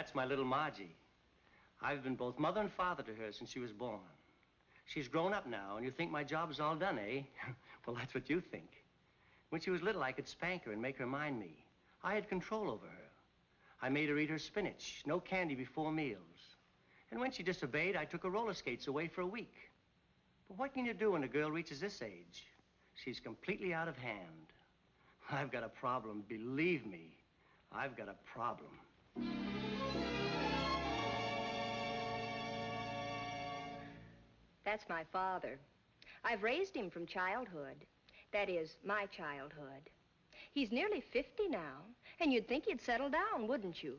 That's my little Margie. I've been both mother and father to her since she was born. She's grown up now, and you think my job is all done, eh? Well, that's what you think. When she was little, I could spank her and make her mind me. I had control over her. I made her eat her spinach, no candy before meals. And when she disobeyed, I took her roller skates away for a week. But what can you do when a girl reaches this age? She's completely out of hand. I've got a problem, believe me. I've got a problem. That's my father. I've raised him from childhood. That is, my childhood. He's nearly 50 now, and you'd think he'd settle down, wouldn't you?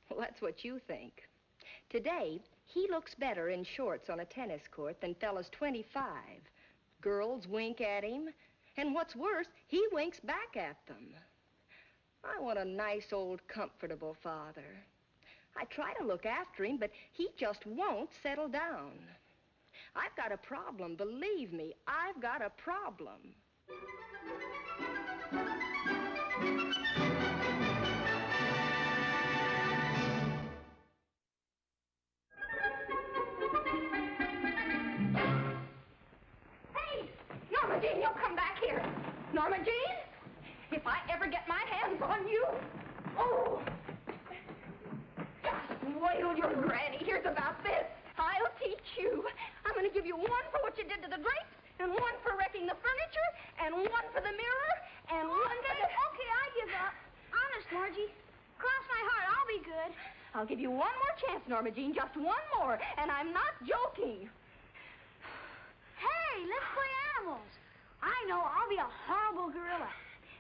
Well, that's what you think. Today, he looks better in shorts on a tennis court than fellas 25. Girls wink at him, and what's worse, he winks back at them. I want a nice, old, comfortable father. I try to look after him, but he just won't settle down. I've got a problem, believe me, I've got a problem. Hey, Norma Jean, you'll come back here. Norma Jean, if I ever get my hands on you, oh, just wail your granny hears about this. I'll teach you. I'm going to give you one for what you did to the drapes, and one for wrecking the furniture, and one for the mirror, and one for the... Okay, I give up. Honest, Margie. Cross my heart, I'll be good. I'll give you one more chance, Norma Jean, just one more, and I'm not joking. Hey, let's play animals. I know, I'll be a horrible gorilla.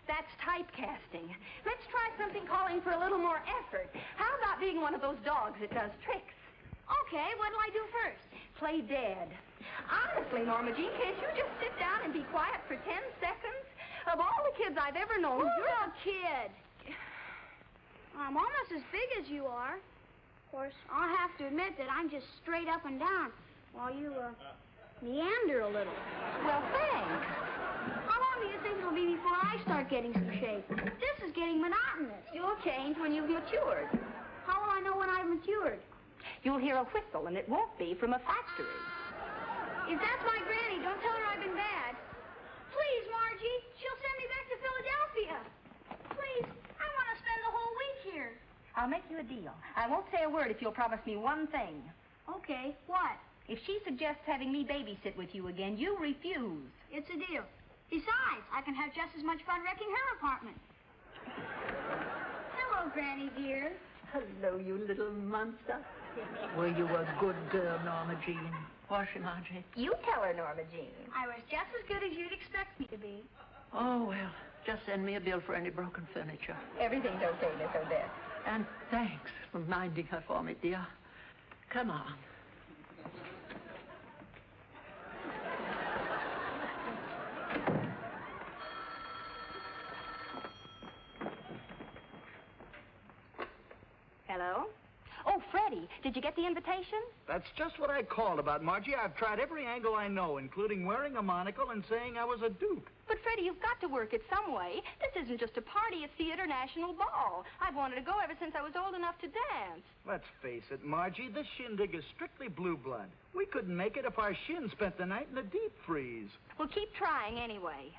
That's typecasting. Let's try something calling for a little more effort. How about being one of those dogs that does tricks? Okay, what'll I do first? Play dead. Honestly, Norma Jean, can't you just sit down and be quiet for 10 seconds? Of all the kids I've ever known, Who's a kid? I'm almost as big as you are. Of course, I'll have to admit that I'm just straight up and down, while you, meander a little. Well, thanks. How long do you think it'll be before I start getting some shape? This is getting monotonous. You'll change when you've matured. How will I know when I've matured? You'll hear a whistle, and it won't be from a factory. If that's my granny, don't tell her I've been bad. Please, Margie, she'll send me back to Philadelphia. Please, I want to spend the whole week here. I'll make you a deal. I won't say a word if you'll promise me one thing. Okay, what? If she suggests having me babysit with you again, you refuse. It's a deal. Besides, I can have just as much fun wrecking her apartment. Hello, Granny dear. Hello, you little monster. Were you a good girl, Norma Jean? Was she, Margie? You tell her, Norma Jean. I was just as good as you'd expect me to be. Oh, well, just send me a bill for any broken furniture. Everything's okay, Miss Odette. And thanks for minding her for me, dear. Come on. Hello? Oh, Freddie, did you get the invitation? That's just what I called about, Margie. I've tried every angle I know, including wearing a monocle and saying I was a duke. But, Freddie, you've got to work it some way. This isn't just a party, it's the International Ball. I've wanted to go ever since I was old enough to dance. Let's face it, Margie, this shindig is strictly blue blood. We couldn't make it if our shin spent the night in the deep freeze. Well, keep trying anyway.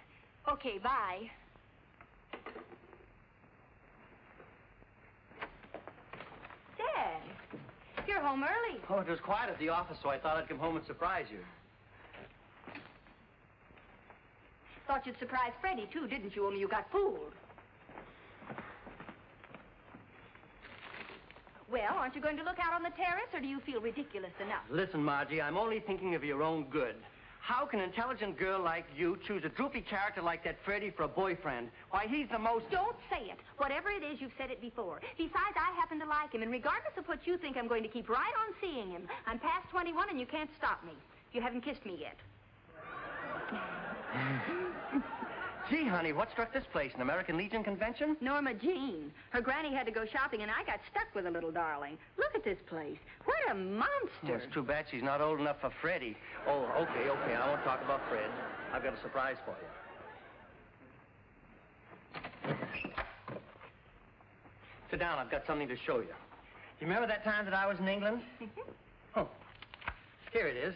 Okay, bye. Dad, you're home early. Oh, it was quiet at the office, so I thought I'd come home and surprise you. Thought you'd surprise Freddie, too, didn't you? Only you got fooled. Well, aren't you going to look out on the terrace, or do you feel ridiculous enough? Listen, Margie, I'm only thinking of your own good. How can an intelligent girl like you choose a droopy character like that Freddie for a boyfriend? Why, he's the most... Don't say it. Whatever it is, you've said it before. Besides, I happen to like him, and regardless of what you think, I'm going to keep right on seeing him. I'm past 21, and you can't stop me. You haven't kissed me yet. Gee, honey, what struck this place? An American Legion convention? Norma Jean. Her granny had to go shopping, and I got stuck with a little darling. Look at this place. What a monster. Oh, it's too bad she's not old enough for Freddie. Oh, okay. I won't talk about Fred. I've got a surprise for you. Sit down. I've got something to show you. You remember that time that I was in England? Oh, here it is.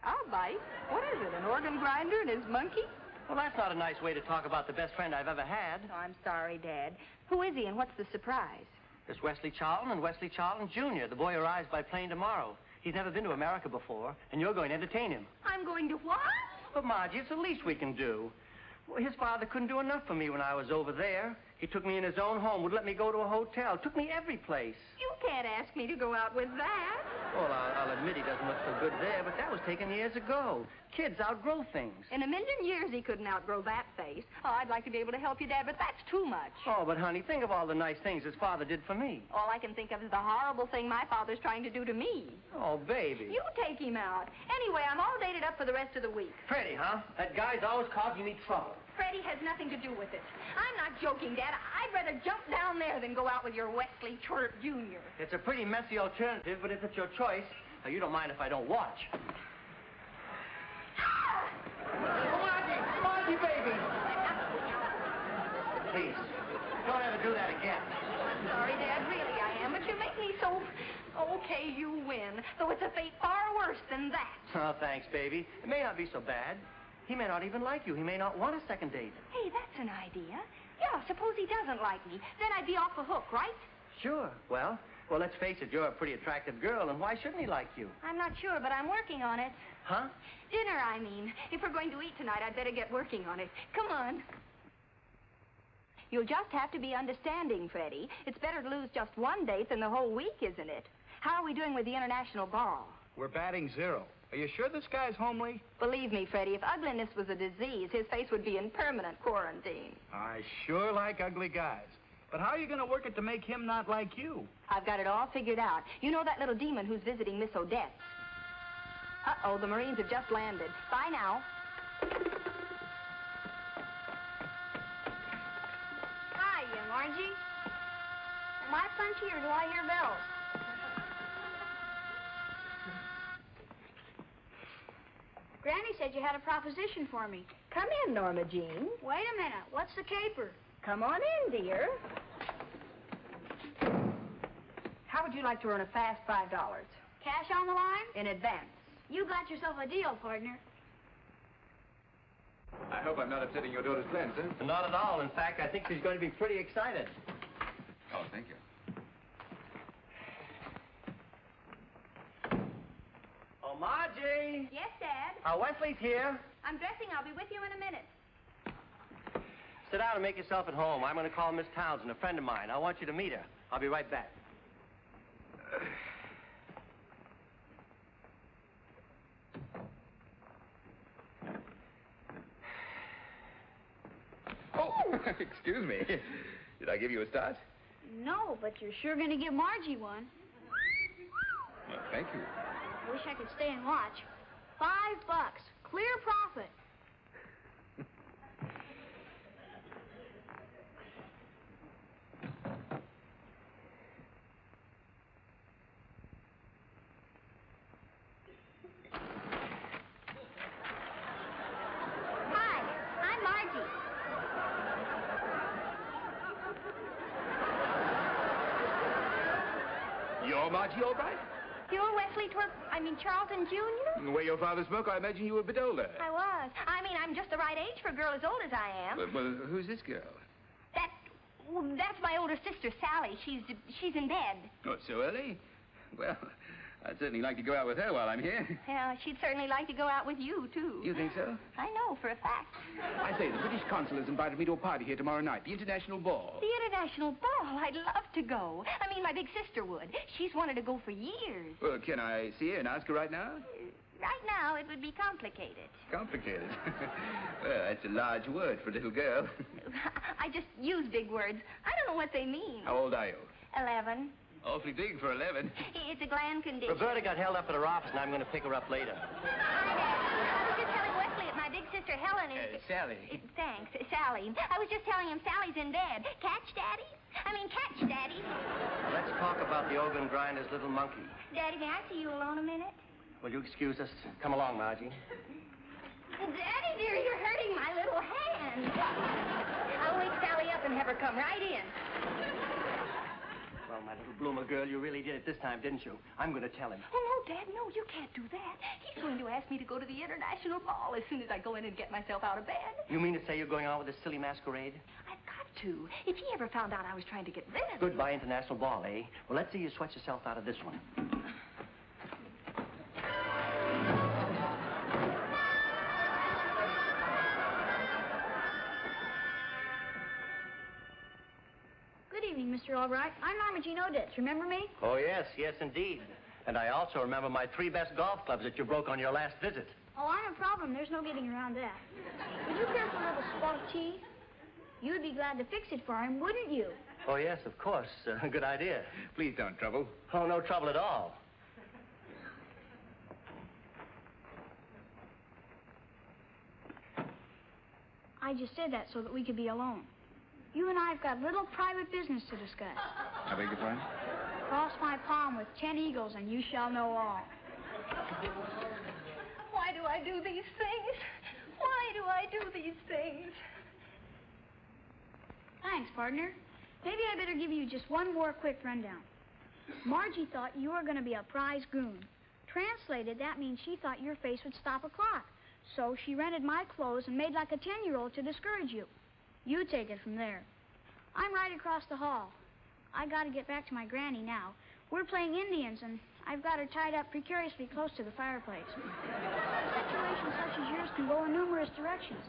I'll bite. What is it, an organ grinder and his monkey? Well, that's not a nice way to talk about the best friend I've ever had. Oh, I'm sorry, Dad. Who is he and what's the surprise? It's Wesley Charlton and Wesley Charlton Jr. The boy arrives by plane tomorrow. He's never been to America before, and you're going to entertain him. I'm going to what? But, Margie, it's the least we can do. Well, his father couldn't do enough for me when I was over there. He took me in his own home, would let me go to a hotel, took me every place. You can't ask me to go out with that. Well, I'll admit he doesn't look so good there, but that was taken years ago. Kids outgrow things. In a million years, he couldn't outgrow that face. Oh, I'd like to be able to help you, Dad, but that's too much. Oh, but, honey, think of all the nice things his father did for me. All I can think of is the horrible thing my father's trying to do to me. Oh, baby. You take him out. Anyway, I'm all dated up for the rest of the week. Freddie, huh? That guy's always causing me trouble. Freddie has nothing to do with it. I'm not joking, Dad. I'd rather jump down there than go out with your Wesley Twerp Jr. It's a pretty messy alternative, but if it's your choice, you don't mind if I don't watch. Margie, baby! Please, don't ever do that again. I'm sorry, Dad, really I am, but you make me so... Okay, you win, though it's a fate far worse than that. Oh, thanks, baby. It may not be so bad. He may not even like you. He may not want a second date. Hey, that's an idea. Yeah, suppose he doesn't like me. Then I'd be off the hook, right? Sure. Well, let's face it, you're a pretty attractive girl, and why shouldn't he like you? I'm not sure, but I'm working on it. Huh? Dinner, I mean. If we're going to eat tonight, I'd better get working on it. Come on. You'll just have to be understanding, Freddie. It's better to lose just one date than the whole week, isn't it? How are we doing with the international ball? We're batting 0. Are you sure this guy's homely? Believe me, Freddie, if ugliness was a disease, his face would be in permanent quarantine. I sure like ugly guys. But how are you going to work it to make him not like you? I've got it all figured out. You know that little demon who's visiting Miss Odette? Uh-oh, the Marines have just landed. Bye now. Hiya, Margie. Am I punchy or do I hear bells? Granny said you had a proposition for me. Come in, Norma Jean. Wait a minute. What's the caper? Come on in, dear. How would you like to earn a fast $5? Cash on the line? In advance. You got yourself a deal, partner. I hope I'm not upsetting your daughter's plans, sir. Not at all. In fact, I think she's going to be pretty excited. Oh, thank you. Oh, Margie! Yes, Dad? Wesley's here. I'm dressing. I'll be with you in a minute. Sit down and make yourself at home. I'm going to call Miss Townsend, a friend of mine. I want you to meet her. I'll be right back. Oh, excuse me. Did I give you a start? No, but you're sure going to give Margie one. Well, thank you. Wish I could stay and watch. $5. Clear profit. Hi, I'm Margie. You're Margie, all right? You're Wesley Charlton Jr.? The way your father spoke, I imagine you were a bit older. I was. I mean, I'm just the right age for a girl as old as I am. Well, who's this girl? That's my older sister, Sally. She's in bed. Oh, so early? Well, I'd certainly like to go out with her while I'm here. Yeah, she'd certainly like to go out with you, too. You think so? I know for a fact. I say, the British consul has invited me to a party here tomorrow night, the International Ball. The International Ball? I'd love to go. I mean, my big sister would. She's wanted to go for years. Well, can I see her and ask her right now? Right now, it would be complicated. Complicated? Well, that's a large word for a little girl. I just use big words. I don't know what they mean. How old are you? 11. Awfully big for 11. It's a gland condition. Roberta got held up at her office, and I'm going to pick her up later. I was just telling Wesley that my big sister Helen is... Sally. Thanks, Sally. I was just telling him Sally's in bed. Catch, Daddy? Catch, Daddy. Now, let's talk about the organ grinder's little monkey. Daddy, may I see you alone a minute? Will you excuse us? Come along, Margie. Daddy, dear, you're hurting my little hand. I'll wake Sally up and have her come right in. Well, Well, my little bloomer girl, you really did it this time, didn't you? I'm going to tell him. Oh, no, Dad, no, you can't do that. He's going to ask me to go to the international ball as soon as I go in and get myself out of bed. You mean to say you're going on with this silly masquerade? I've got to. If he ever found out I was trying to get rid of him... Goodbye, international ball, eh? Well, let's see you sweat yourself out of this one. Good evening, Mr. Albright. I'm Norma Jean Odets. Remember me? Oh, yes, yes, indeed. And I also remember my 3 best golf clubs that you broke on your last visit. Oh, I'm a problem. There's no getting around that. Would you care for a little spot of tea? You'd be glad to fix it for him, wouldn't you? Oh, yes, of course. Good idea. Please don't trouble. Oh, no trouble at all. I just said that so that we could be alone. You and I have got little private business to discuss. I beg your pardon? Cross my palm with 10 eagles and you shall know all. Why do I do these things? Why do I do these things? Thanks, partner. Maybe I better give you just one more quick rundown. Margie thought you were going to be a prize goon. Translated, that means she thought your face would stop a clock. So she rented my clothes and made like a 10-year-old to discourage you. You take it from there. I'm right across the hall. I got to get back to my granny now. We're playing Indians, and I've got her tied up precariously close to the fireplace. Situations such as yours can go in numerous directions.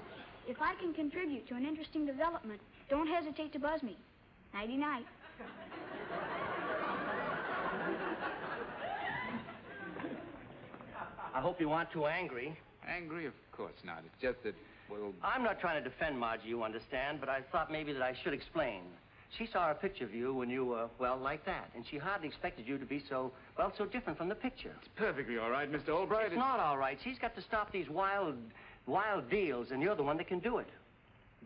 If I can contribute to an interesting development, don't hesitate to buzz me. Nighty-night. I hope you aren't too angry. Angry? Of course not. It's just that, well... I'm not trying to defend Margie, you understand, but I thought maybe that I should explain. She saw a picture of you when you were, well, like that, and she hardly expected you to be so, well, so different from the picture. It's perfectly all right, Mr. Albright. It's not all right. She's got to stop these wild deals, and you're the one that can do it.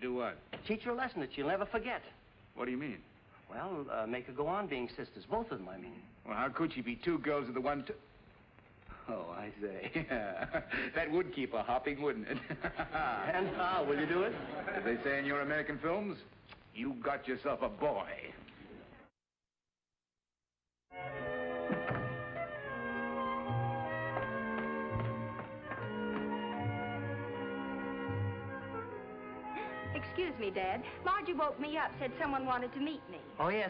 Do what? Teach her a lesson that she'll never forget. What do you mean? Well, make her go on being sisters, both of them, I mean. Well, how could she be 2 girls with the one... Oh, I say. That would keep her hopping, wouldn't it? And how? Will you do it? As they say in your American films, you got yourself a boy. Excuse me, Dad. Margie woke me up, said someone wanted to meet me. Oh, yes.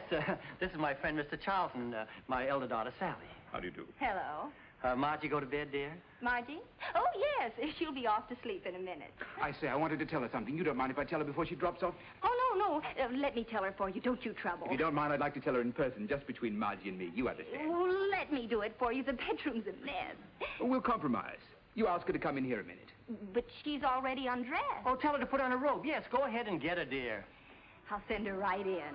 This is my friend, Mr. Charlton, my elder daughter, Sally. How do you do? Hello. Margie, go to bed, dear? Margie? Oh, yes. She'll be off to sleep in a minute. I say, I wanted to tell her something. You don't mind if I tell her before she drops off? Oh, no. Let me tell her for you. Don't you trouble. If you don't mind, I'd like to tell her in person, just between Margie and me. You understand? Well, let me do it for you. The bedroom's a mess. We'll compromise. You ask her to come in here a minute. But she's already undressed. Oh, tell her to put on a robe. Yes, go ahead and get her, dear. I'll send her right in.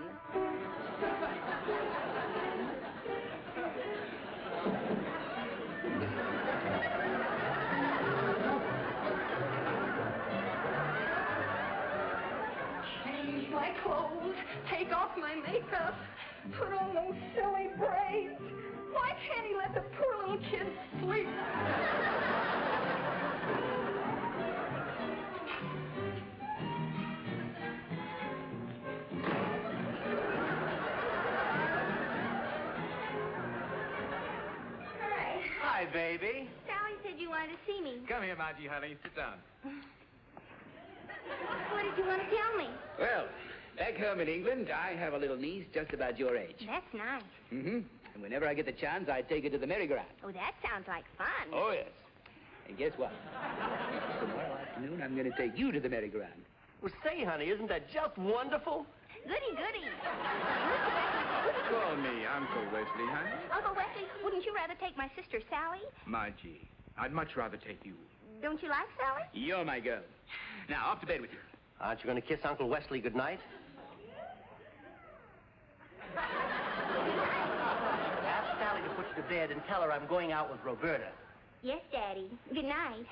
Change my clothes, take off my makeup, put on those silly braids. Why can't he let the poor little kid sleep? Hi, baby. Sally said you wanted to see me. Come here, Margie, honey. Sit down. What did you want to tell me? Well, back home in England, I have a little niece just about your age. That's nice. Mm-hmm. And whenever I get the chance, I take her to the merry-go-round. Oh, that sounds like fun. Oh, yes. And guess what? Tomorrow afternoon, I'm going to take you to the merry-go-round. Well, say, honey, isn't that just wonderful? Goody, goody. Call me Uncle Wesley, honey. Uncle Wesley, wouldn't you rather take my sister Sally? Margie, I'd much rather take you. Don't you like Sally? You're my girl. Now, off to bed with you. Aren't you going to kiss Uncle Wesley goodnight? Ask Sally to put you to bed and tell her I'm going out with Roberta. Yes, Daddy. Good night.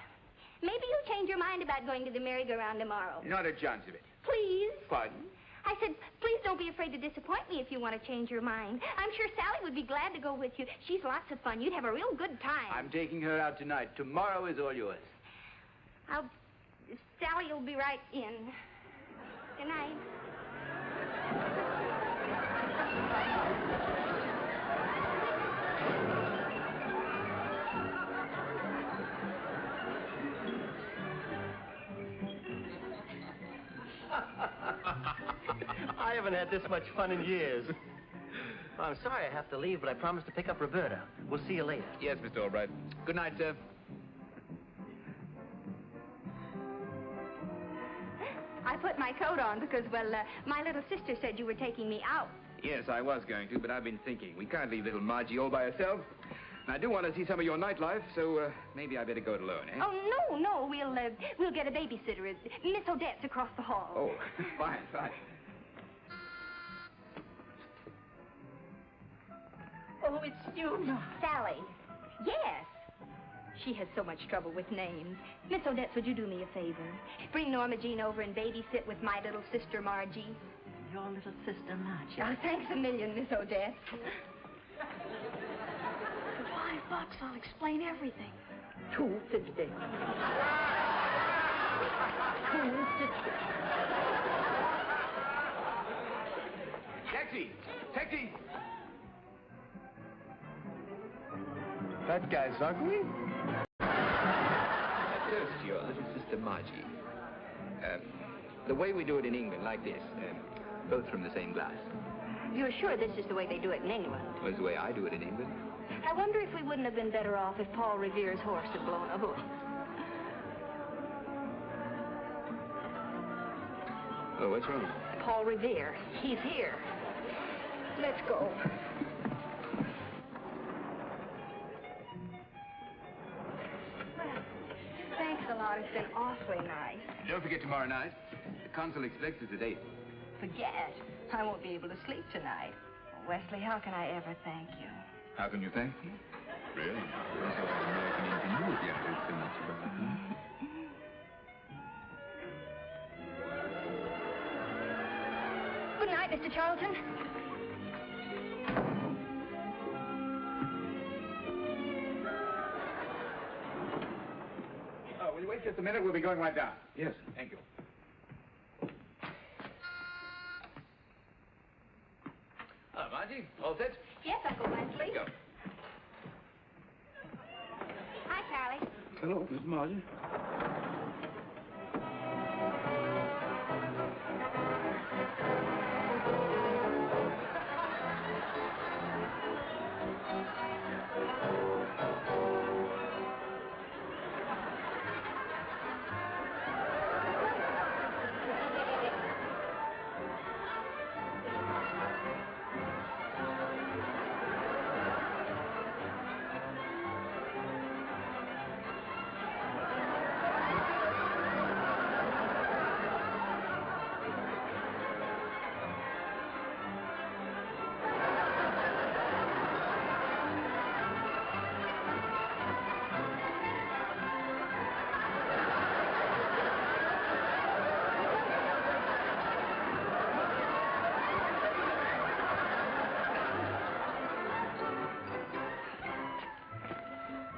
Maybe you'll change your mind about going to the merry-go-round tomorrow. Not a chance of it. Please? Pardon? I said, please don't be afraid to disappoint me if you want to change your mind. I'm sure Sally would be glad to go with you. She's lots of fun. You'd have a real good time. I'm taking her out tonight. Tomorrow is all yours. Sally will be right in. Good night. haven't had this much fun in years. Well, I'm sorry I have to leave, but I promised to pick up Roberta. We'll see you later. Yes, Mr. Albright. Good night, sir. I put my coat on because, well, my little sister said you were taking me out. Yes, I was going to, but I've been thinking. We can't leave little Margie all by herself. And I do want to see some of your nightlife, so maybe I better go it alone, eh? Oh, no. We'll get a babysitter. Miss Odette's across the hall. Oh, fine. Oh, it's you, Sally. Yes. She has so much trouble with names. Miss Odette, would you do me a favor? Bring Norma Jean over and babysit with my little sister, Margie. Your little sister, Margie. Oh, thanks a million, Miss Odette. $5, I'll explain everything. $2.50. Taxi! That guy's ugly? Toast to your little sister Margie. The way we do it in England, like this, both from the same glass. You're sure this is the way they do it in England? Was the way I do it in England. I wonder if we wouldn't have been better off if Paul Revere's horse had blown a hoof. Oh, what's wrong? Paul Revere. He's here. Let's go. Well, thanks a lot. It's been awfully nice. Don't forget tomorrow night. The consul expects us at 8. Forget. I won't be able to sleep tonight. Oh, Wesley, how can I ever thank you? How can you thank me? Really? You're so American ingenuity I heard so much about. Good night, Mr. Charlton. Oh, will you wait just a minute? We'll be going right down. Yes. Thank you. Margie, all set? Yes, Uncle Wesley. Go. Hi, Charlie. Hello, Miss Margie.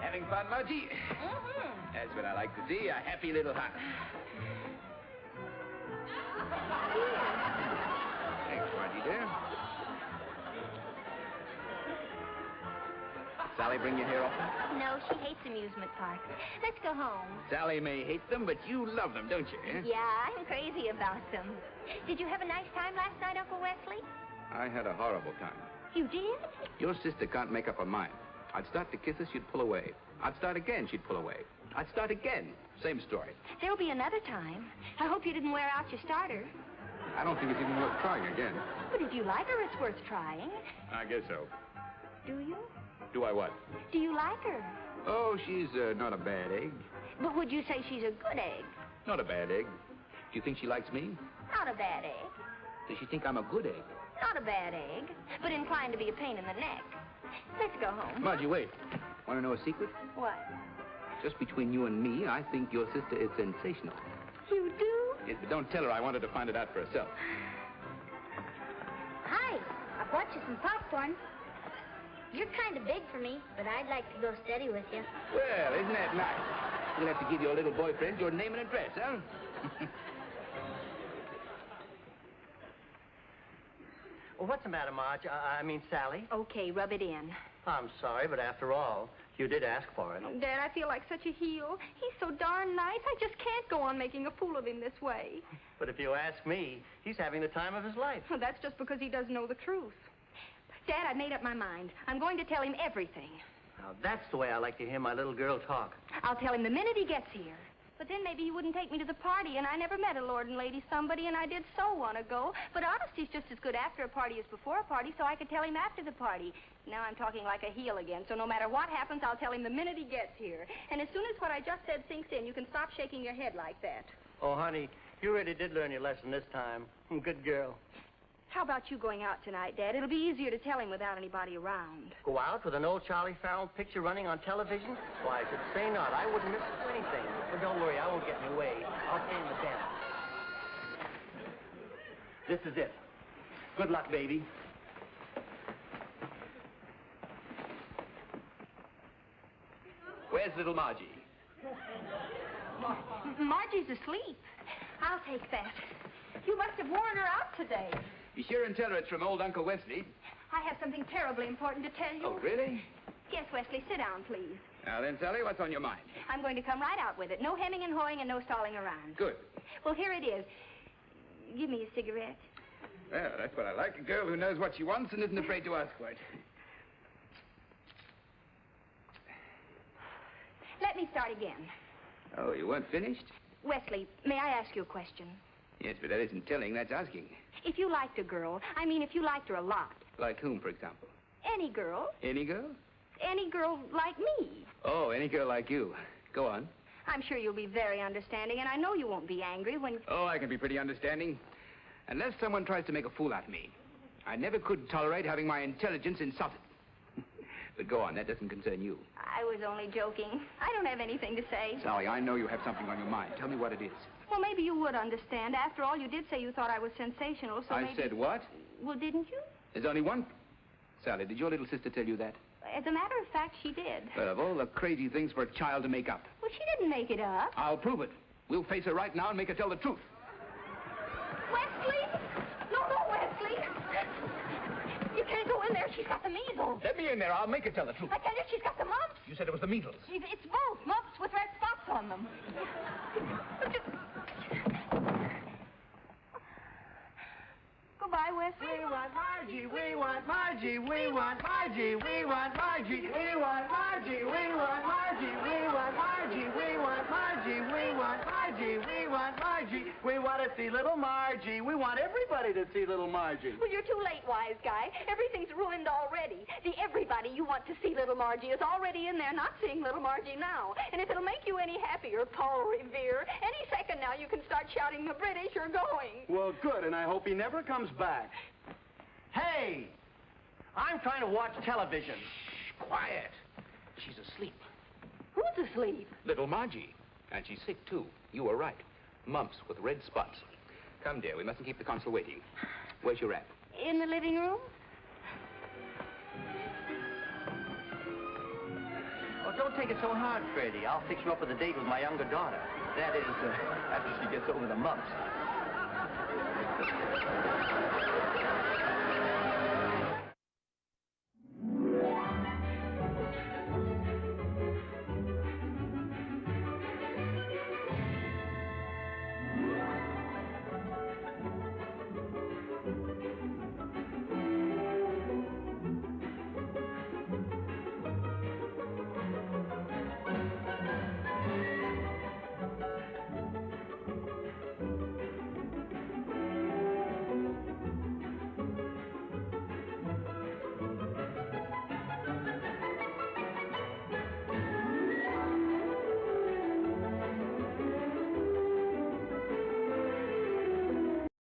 Having fun, Margie? That's what I like to see, a happy little heart. Thanks, Margie, dear. Sally bring you here often? No, she hates amusement parks. Let's go home. Sally may hate them, but you love them, don't you? Eh? Yeah, I'm crazy about them. Did you have a nice time last night, Uncle Wesley? I had a horrible time. You did? Your sister can't make up her mind. I'd start to kiss her, she'd pull away. I'd start again, she'd pull away. I'd start again. Same story. There'll be another time. I hope you didn't wear out your starter. I don't think it's even worth trying again. But if you like her, it's worth trying. I guess so. Do you? Do I what? Do you like her? Oh, she's not a bad egg. But would you say she's a good egg? Not a bad egg. Do you think she likes me? Not a bad egg. Does she think I'm a good egg? Not a bad egg, but inclined to be a pain in the neck. Let's go home. Margie, wait. Want to know a secret? What? Just between you and me, I think your sister is sensational. You do? Yes, but don't tell her. I wanted to find it out for herself. Hi, I brought you some popcorn. You're kind of big for me, but I'd like to go steady with you. Well, isn't that nice? You'll have to give your little boyfriend your name and address, huh? Well, what's the matter, Marge? I mean, Sally? Okay, rub it in. I'm sorry, but after all, you did ask for it. Dad, I feel like such a heel. He's so darn nice. I just can't go on making a fool of him this way. But if you ask me, he's having the time of his life. Well, that's just because he doesn't know the truth. Dad, I've made up my mind. I'm going to tell him everything. Now, that's the way I like to hear my little girl talk. I'll tell him the minute he gets here. But then maybe he wouldn't take me to the party, and I never met a lord and lady somebody, and I did so want to go. But honesty's just as good after a party as before a party, so I could tell him after the party. Now I'm talking like a heel again, so no matter what happens, I'll tell him the minute he gets here. And as soon as what I just said sinks in, you can stop shaking your head like that. Oh, honey, you really did learn your lesson this time. Good girl. How about you going out tonight, Dad? It'll be easier to tell him without anybody around. Go out with an old Charlie Farrell picture running on television? Why, I should say not. I wouldn't miss it for anything. But don't worry, I won't get in your way. I'll stay in the tent. This is it. Good luck, baby. Where's little Margie? Margie's asleep. I'll take that. You must have worn her out today. Be sure and tell her it's from old Uncle Wesley. I have something terribly important to tell you. Oh, really? Yes, Wesley, sit down, please. Now then, Sally, what's on your mind? I'm going to come right out with it. No hemming and hawing and no stalling around. Good. Well, here it is. Give me a cigarette. Well, that's what I like, a girl who knows what she wants and isn't afraid to ask for it. Let me start again. Oh, you weren't finished? Wesley, may I ask you a question? Yes, but that isn't telling, that's asking. If you liked a girl, I mean if you liked her a lot. Like whom, for example? Any girl. Any girl? Any girl like me. Oh, any girl like you. Go on. I'm sure you'll be very understanding, and I know you won't be angry when... Oh, I can be pretty understanding. Unless someone tries to make a fool out of me. I never could tolerate having my intelligence insulted. But go on, that doesn't concern you. I was only joking. I don't have anything to say. Sally, I know you have something on your mind. Tell me what it is. Well, maybe you would understand. After all, you did say you thought I was sensational, so I maybe... said what? Well, didn't you? There's only one... Sally, did your little sister tell you that? As a matter of fact, she did. But of all the crazy things for a child to make up. Well, she didn't make it up. I'll prove it. We'll face her right now and make her tell the truth. Wesley! No, Wesley! You can't go in there. She's got the measles. Let me in there. I'll make her tell the truth. I tell you, she's got the mumps. You said it was the measles. It's both. Mumps with red spots on them. Goodbye, Wesley. We want Margie, we want Margie, we want Margie, we want Margie, we want Margie, we want Margie, we want Margie, we want Margie, we want Margie, we want Margie. We want to see little Margie. We want everybody to see little Margie. Well, you're too late, wise guy. Everything's ruined already. The everybody you want to see little Margie is already in there not seeing little Margie now. And if it'll make you any happier, Paul Revere, any second now you can start shouting the British are going. Well, good, and I hope he never comes back. Hey! I'm trying to watch television. Shh, quiet. She's asleep. Who's asleep? Little Margie. And she's sick, too. You were right. Mumps with red spots. Come, dear, we mustn't keep the consul waiting. Where's your wrap? In the living room? Oh, don't take it so hard, Freddie. I'll fix you up with a date with my younger daughter. That is, after she gets over the mumps.